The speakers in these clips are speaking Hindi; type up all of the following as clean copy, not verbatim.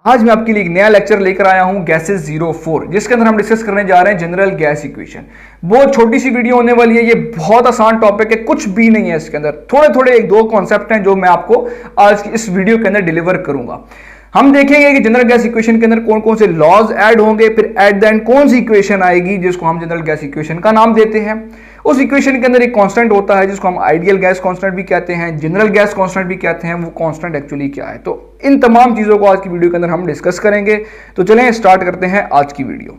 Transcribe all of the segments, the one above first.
आज मैं आपके लिए एक नया लेक्चर लेकर आया हूं गैसेस 04 जिसके अंदर हम डिस्कस करने जा रहे हैं जनरल गैस इक्वेशन। बहुत छोटी सी वीडियो होने वाली है, ये बहुत आसान टॉपिक है, कुछ भी नहीं है इसके अंदर, थोड़े थोड़े एक दो कॉन्सेप्ट हैं जो मैं आपको आज की इस वीडियो के अंदर डिलीवर करूंगा। हम देखेंगे कि जनरल गैस इक्वेशन के अंदर कौन कौन से लॉज ऐड होंगे, फिर एट द एंड कौन सी इक्वेशन आएगी जिसको हम जनरल गैस इक्वेशन का नाम देते हैं। उस इक्वेशन के अंदर एक कांस्टेंट होता है जिसको हम आइडियल गैस कांस्टेंट भी कहते हैं, जनरल गैस कांस्टेंट भी कहते हैं। वो कांस्टेंट एक्चुअली क्या है, तो इन तमाम चीजों को आज की वीडियो के अंदर हम डिस्कस करेंगे। तो चलें स्टार्ट करते हैं आज की वीडियो।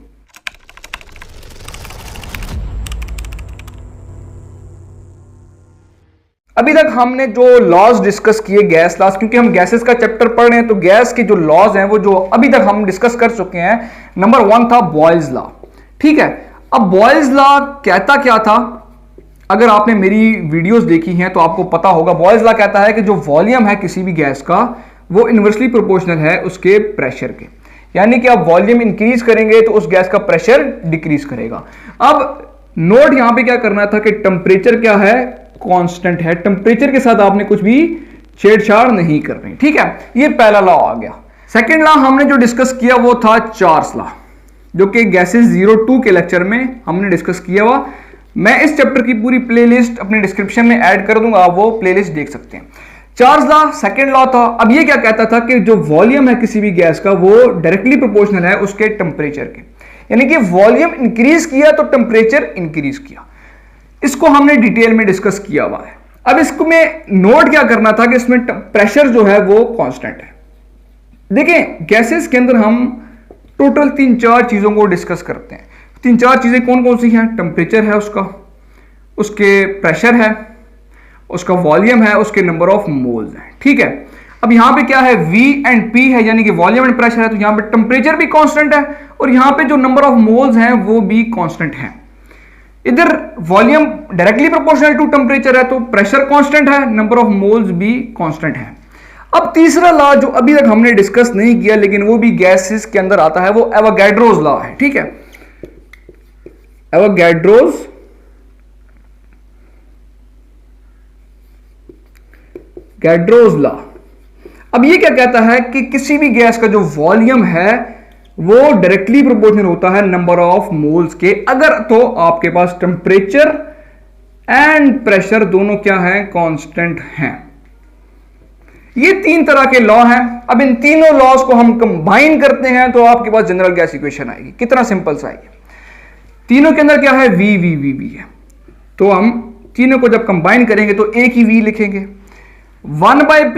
अभी तक हमने जो लॉज डिस्कस किए गैस लॉज, क्योंकि हम गैसेस का चैप्टर पढ़ रहे हैं तो गैस के जो लॉज हैं वो जो अभी तक हम डिस्कस कर चुके हैं। नंबर 1 था बॉयल्स लॉ, ठीक है। अब बॉयल्स लॉ कहता क्या था, अगर आपने मेरी वीडियोस देखी हैं तो आपको पता होगा। बॉयल्स लॉ कहता है कि जो वॉल्यूम है किसी भी गैस का वो इनवर्सली प्रोपोर्शनल है उसके प्रेशर के, यानी कि आप वॉल्यूम इंक्रीज करेंगे तो उस गैस का प्रेशर डिक्रीज करेगा। अब नोट यहां पे क्या करना था कि टेम्परेचर क्या है, कांस्टेंट है। टेम्परेचर के साथ आपने कुछ भी छेड़छाड़ नहीं करनी, ठीक है। ये पहला लॉ आ गया। सेकंड लॉ हमने जो डिस्कस किया वो था चार्ल्स लॉ, जो कि गैसेस 02 के लेक्चर में हमने डिस्कस किया हुआ। मैं इस चैप्टर की पूरी प्लेलिस्ट अपने डिस्क्रिप्शन में ऐड कर दूंगा, आप वो प्लेलिस्ट देख सकते हैं। चार्ल्स लॉ सेकंड लॉ था। अब ये क्या कहता था कि जो वॉल्यूम है किसी भी गैस का वो डायरेक्टली प्रोपोर्शनल है उसके टेम्परेचर के, यानी कि वॉल्यूम इंक्रीज किया तो टेम्परेचर इंक्रीज किया। इसको हमने डिटेल में डिस्कस किया हुआ है। अब इसको में नोट क्या करना था कि इसमें प्रेशर जो है वो कांस्टेंट है। देखें गैसेस के अंदर हम टोटल 3-4 चीजों को डिस्कस करते हैं। 3-4 चीजें कौन कौन सी हैं, टेम्परेचर है उसका, उसके प्रेशर है, उसका वॉल्यूम है, उसके नंबर ऑफ मोल्स हैं, ठीक है। अब यहां पे क्या है, V एंड P है, यानी कि वॉल्यूम एंड प्रेशर है, तो यहां पे टेम्परेचर भी कांस्टेंट है और यहां पे जो नंबर ऑफ मोल्स हैं वो भी कांस्टेंट है। इधर volume directly proportional to temperature है तो प्रेशर कांस्टेंट है, नंबर ऑफ मोल्स भी कांस्टेंट है। अब तीसरा लॉ जो अभी तक हमने डिस्कस नहीं किया लेकिन वो भी गैसेस के अंदर आता है, वो एवोगैड्रोस लॉ है, ठीक है। Avogadro's law. अब ये क्या कहता है कि किसी भी गैस का जो वॉल्यूम है वो डायरेक्टली प्रोपोर्शनल होता है नंबर ऑफ मोल्स के, अगर तो आपके पास टेम्परेचर एंड प्रेशर दोनों क्या हैं, कांस्टेंट हैं। ये 3 तरह के लॉ हैं। अब इन तीनों लॉज को हम कंबाइन करते हैं तो आपके पास जनरल गैस इक्वेशन आएगी। कितना सिंपल सा है, तीनों के अंदर क्या है, V है। तो हम तीनों को जब कंबाइन करेंगे तो एक ही V लिखेंगे, 1/P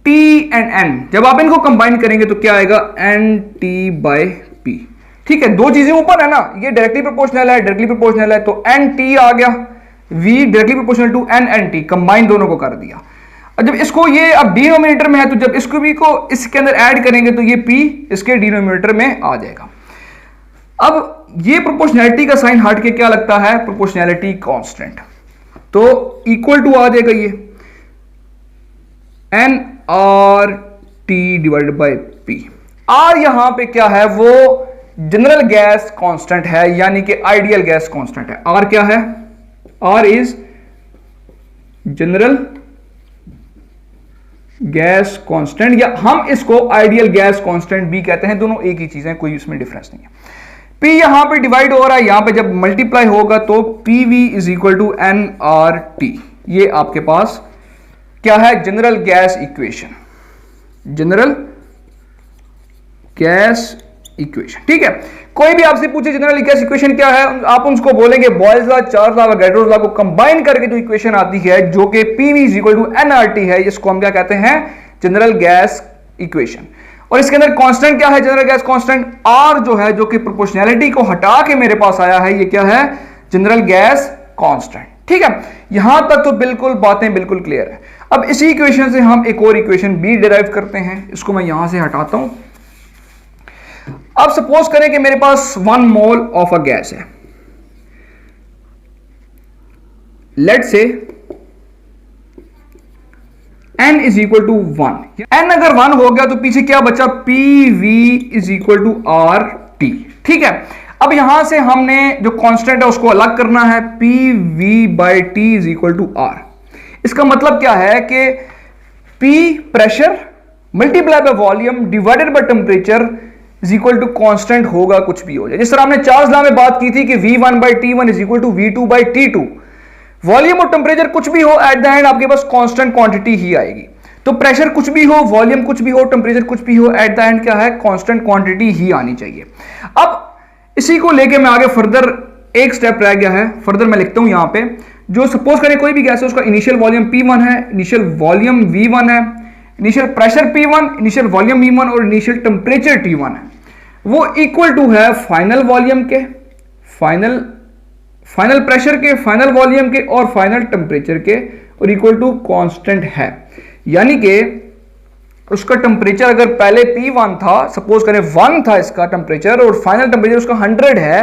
T एंड N। जब आप इनको कंबाइन करेंगे तो क्या आएगा, NT/P, ठीक है। दो चीजें ऊपर है ना, ये डायरेक्टली प्रोपोर्शनल है तो NT आ गया, V directly proportional to NT, combine दोनों को कर दिया। जब इसको ये अब डिनोमिनेटर में है तो जब इसको भी को इसके अंदर ऐड करेंगे तो ये P इसके डिनोमिनेटर में आ जाएगा। अब ये प्रोपोर्शनैलिटी का साइन हट के क्या लगता है, प्रोपोर्शनैलिटी कांस्टेंट, तो इक्वल टू आ जाएगा ये NRT divided by P। R यहां पे क्या है, वो जनरल गैस कांस्टेंट है, यानी कि आइडियल गैस कांस्टेंट है। R क्या है, R is general gas constant, या हम इसको आइडियल गैस कांस्टेंट भी कहते हैं, दोनों एक ही चीज है, कोई इसमें डिफरेंस नहीं है। P यहां पे डिवाइड हो रहा है, यहां पे जब मल्टीप्लाई होगा तो PV is equal to NRT। ये आपके पास क्या है, general gas equation, general gas equation, ठीक है। कोई भी आपसे पूछे जनरल गैस इक्वेशन क्या है, आप उसको बोलेंगे Boyle's law, Charles law, Avogadro's law को कंबाइन करके जो इक्वेशन आती है जो कि PV is equal to NRT है, इसको हम क्या कहते हैं, जनरल गैस इक्वेशन। और इसके अंदर कांस्टेंट क्या है, जनरल गैस कांस्टेंट R जो है, जो कि प्रोपोर्शनैलिटी को हटा के मेरे पास आया है, ये क्या है, जनरल गैस कांस्टेंट, ठीक है। यहां तक तो बिल्कुल बातें बिल्कुल क्लियर है। अब इसी इक्वेशन से हम एक और इक्वेशन भी डिराइव करते हैं, इसको मैं यहां से हटाता हूं। अब सपोज करें कि मेरे पास 1 मोल ऑफ अ गैस है, let's say N is equal to 1। N अगर 1 हो गया तो पीछे क्या बचा, PV is equal to RT, ठीक है। अब यहां से हमने जो कांस्टेंट है उसको अलग करना है, PV/T is equal to R। इसका मतलब क्या है कि P pressure, multiply by volume divided by temperature is equal to constant होगा कुछ भी हो जाए। जिस तरह हमने चार्ल्स लॉ में बात की थी कि V1/T1 is equal to V2/T2, volume और टेम्परेचर कुछ भी हो, एट द एंड आपके पास कांस्टेंट क्वांटिटी ही आएगी। तो प्रेशर कुछ भी हो, वॉल्यूम कुछ भी हो, टेम्परेचर कुछ भी हो, एट द एंड क्या है, कांस्टेंट क्वांटिटी ही आनी चाहिए। अब इसी को लेके मैं आगे फर्दर एक स्टेप रह गया है, फर्दर मैं लिखता हूं यहां पे, जो सपोज करें कोई भी गैस है, उसका इनिशियल वॉल्यूम P1 है, इनिशियल वॉल्यूम V1 है, initial pressure P1, initial volume V1 और इनिशियल टेम्परेचर T1 है, वो इक्वल टू है फाइनल वॉल्यूम के, फाइनल प्रेशर के, फाइनल वॉल्यूम के और फाइनल टेम्परेचर के, और इक्वल टू कांस्टेंट है। यानी कि उसका टेम्परेचर अगर पहले P1 था, सपोज करें 1 था इसका टेम्परेचर, और फाइनल टेम्परेचर उसका 100 है,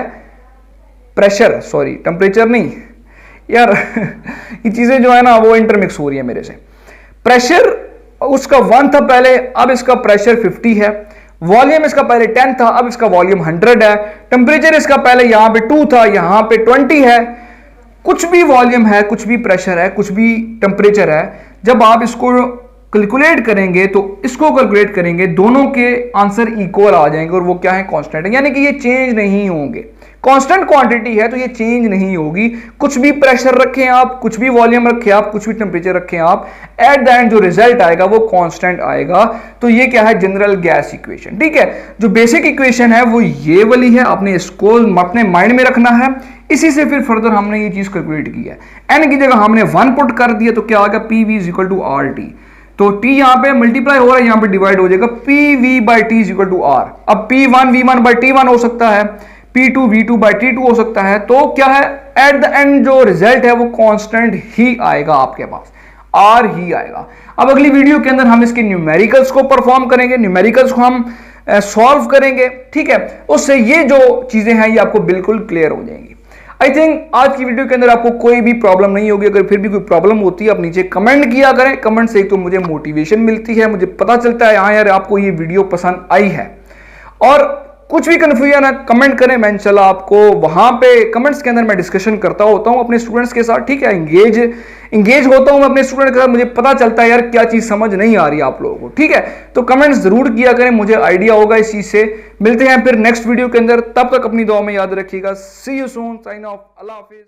प्रेशर सॉरी टेम्परेचर नहीं यार ये चीजें जो है ना वो इंटरमिक्स हो रही है मेरे से। प्रेशर उसका 1 था पहले, अब इसका प्रेशर 50 है, वॉल्यूम इसका पहले 10 था, अब इसका वॉल्यूम 100 है, टेम्परेचर इसका पहले यहां पे 2 था, यहां पे 20 है। कुछ भी वॉल्यूम है, कुछ भी प्रेशर है, कुछ भी टेम्परेचर है, जब आप इसको कैलकुलेट करेंगे तो इसको कैलकुलेट करेंगे, दोनों के आंसर इक्वल आ जाएंगे और वो क्या है, कांस्टेंट है। यानी कि ये चेंज नहीं होंगे, कांस्टेंट क्वांटिटी है तो ये चेंज नहीं होगी। कुछ भी प्रेशर रखें आप, कुछ भी वॉल्यूम रखें आप, कुछ भी टेम्परेचर रखें आप, एट द एंड जो रिजल्ट आएगा वो कांस्टेंट आएगा। तो ये क्या है, जनरल गैस इक्वेशन। ठीक है, जो बेसिक इक्वेशन है वो ये वाली है, आपने इसको अपने माइंड में रखना है। इसी से फिर फर्दर हमने ये चीज कैलकुलेट की है। एन की जगह हमने 1 पुट कर दिया तो क्या आ गया, PV is equal to RT। तो T यहां पे मल्टीप्लाई हो रहा है, यहां पे डिवाइड हो जाएगा, PV/T is equal to R। अब P1 V1/T1 हो सकता है, P2 V2/T2 हो सकता है। तो क्या है, एट द एंड जो रिजल्ट है वो कांस्टेंट ही आएगा, आपके पास R ही आएगा। अब अगली वीडियो के अंदर हम इसके न्यूमेरिकल्स को परफॉर्म करेंगे, न्यूमेरिकल्स को हम सॉल्व करेंगे। ठीक है, उससे ये जो चीजें हैं ये आपको बिल्कुल क्लियर हो जाएंगी। आई थिंक आज की वीडियो के अंदर आपको कोई भी प्रॉब्लम नहीं होगी। अगर फिर भी कोई प्रॉब्लम होती है आप नीचे कमेंट किया करें, कमेंट से एक तो मुझे मोटिवेशन मिलती है, मुझे पता चलता है हाँ यार आपको ये वीडियो पसंद आई है। और कुछ भी कंफ्यूजन है कमेंट करें, मैं इंशाल्लाह आपको वहां पे कमेंट्स के अंदर मैं डिस्कशन करता होता हूं अपने स्टूडेंट्स के साथ। ठीक है, इंगेज होता हूं मैं अपने स्टूडेंट के साथ, मुझे पता चलता है यार क्या चीज समझ नहीं आ रही आप लोगों को। ठीक है, तो कमेंट्स जरूर किया करें, मुझे आइडिया होगा इस चीज से। मिलते हैं फिर नेक्स्ट वीडियो के अंदर, तब तक अपनी दुआ में याद रखिएगा। See you soon, sign off, अल्लाह हाफिज।